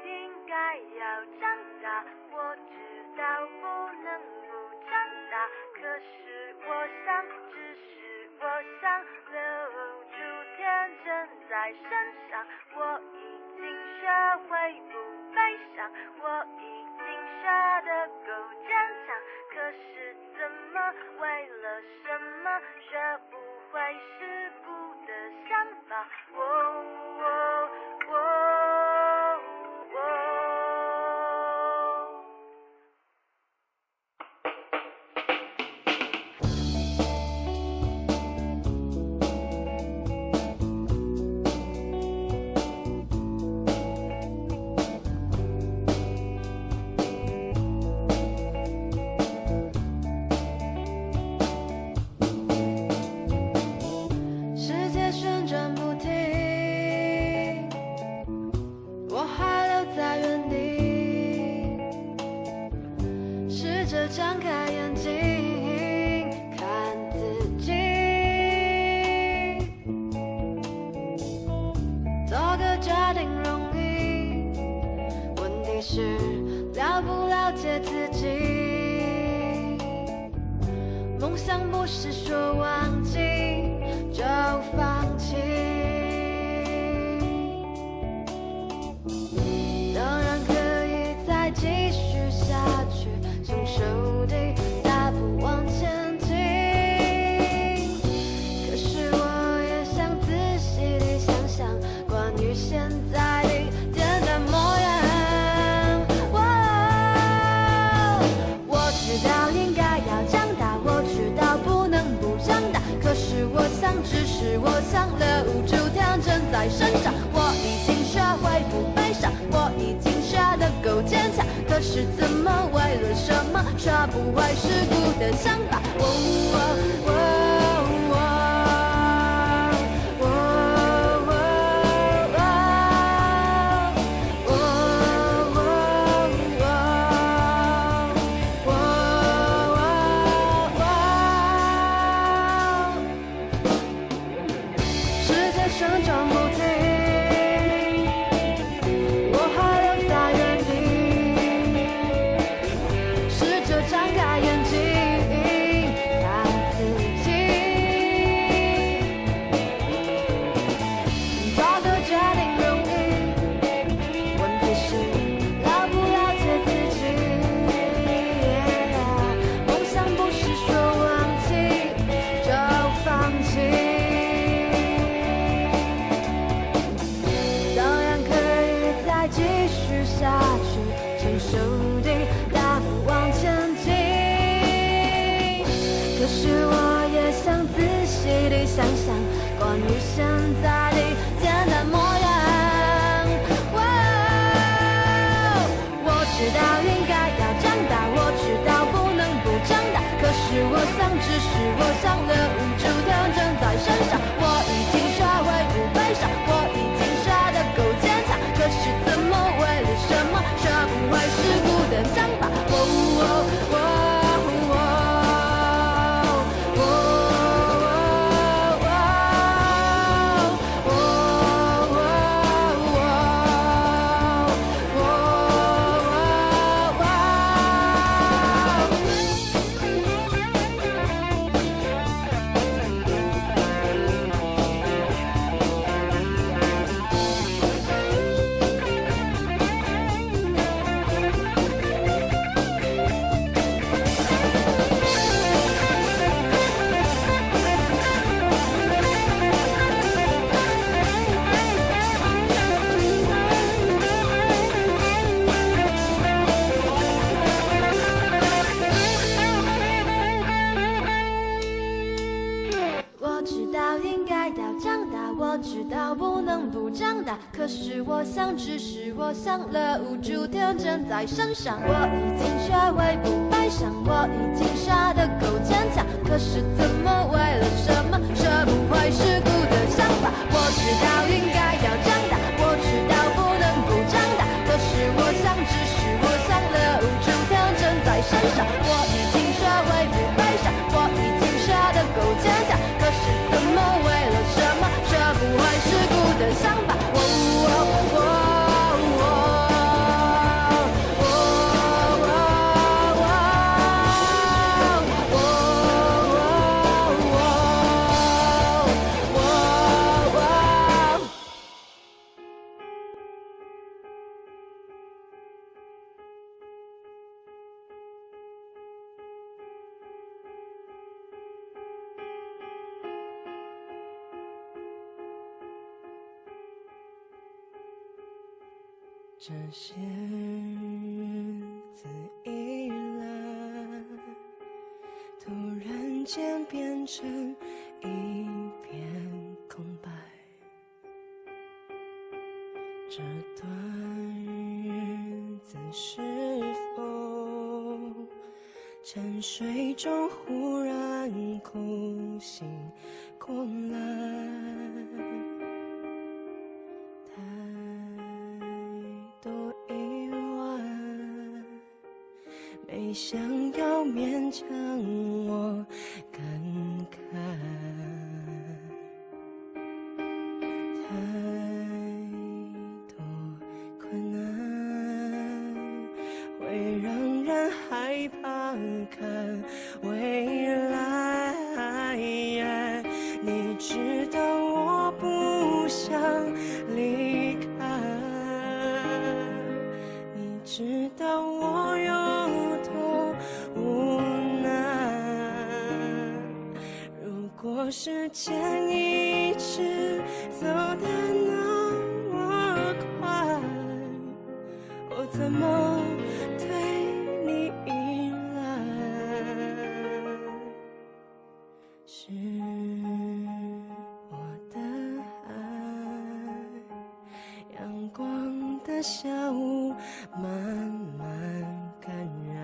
应该要长大，我知道不能不长大，可是我想，只是我想留住天真在身上，我已经学会不悲伤，我已经学得够坚强，可是怎么为了什么学不会世故的想法，世界旋转不停，我还留在原地，试着张开眼睛看自己，做个家庭容易，问题是了不了解自己。梦想不是说忘记就放弃，当然可以再继续下去，从手底大步往前进。可是我也想仔细地想想关于现在的简单模样。我知道应该要长大，我知道不能不长大，可是我想，只是我想留住天真在身上，我已经学会不悲伤，我已经学得够坚强，可是怎么为了什么学不会世故的想法，世界旋转不停，我还留在原地，试着张开眼睛看自己，做个决定容易，问题是了不了解自己。梦想不是说忘记就放弃，继续下去，承受地大步往前进。可是我也想仔细地想想关于现在的简单模样。我知道应该要长大，我知道不能不长大，可是我想，只是我想留住天真在身上，我已经学会不悲伤，我已经学得够坚强，可是怎么为了什么学不会世故的想法，我知道应该要长大，我知道不能不长大，可是我想，只是我想留住天真在身上，我已经学会不悲伤，我已经学得够坚强，可是怎么为了什么学不会世故的想法，我知道应该要长大，我知道不能不长大，可是我想，只是我想留住天真在身上，我已经学会不悲伤，我已经学得够坚强，可是怎么为了什么学不会世故的想法，这些日子以来，突然间变成一片空白。这段日子是否沉睡中忽然哭醒过来？太多意外，没想要勉强我感慨。太多困难会让人害怕看未来。你知道我不想离开，你知道我有多无奈。如果时间一直走得那么快，我怎么对你依赖？是我的爱，阳光的下午慢慢感染。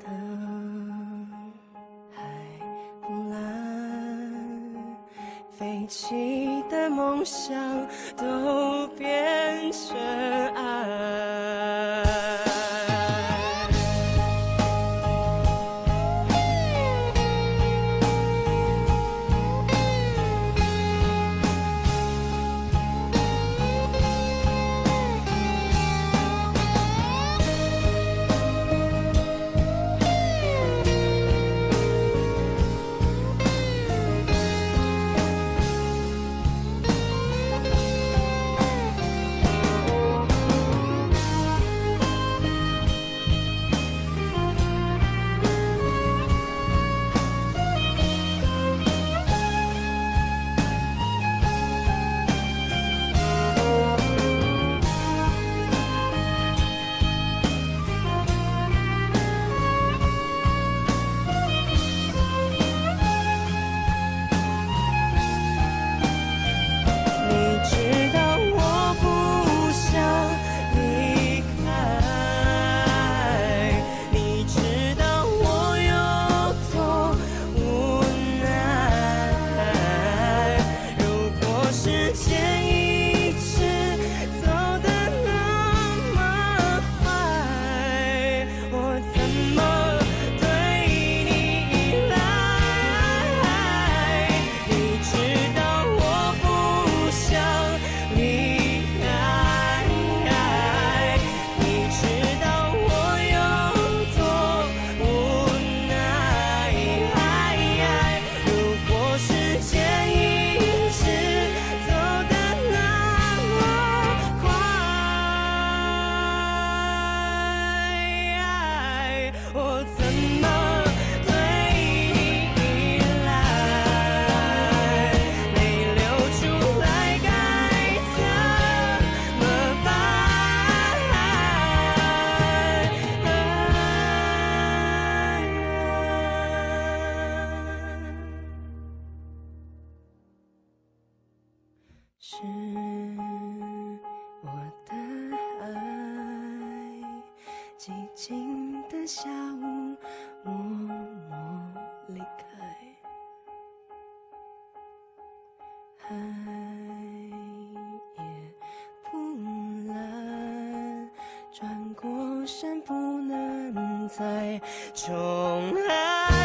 当海不蓝，飞起的梦想都变成爱。是我的爱，寂静的下午，默默离开。海也不蓝，转过身不能再重来。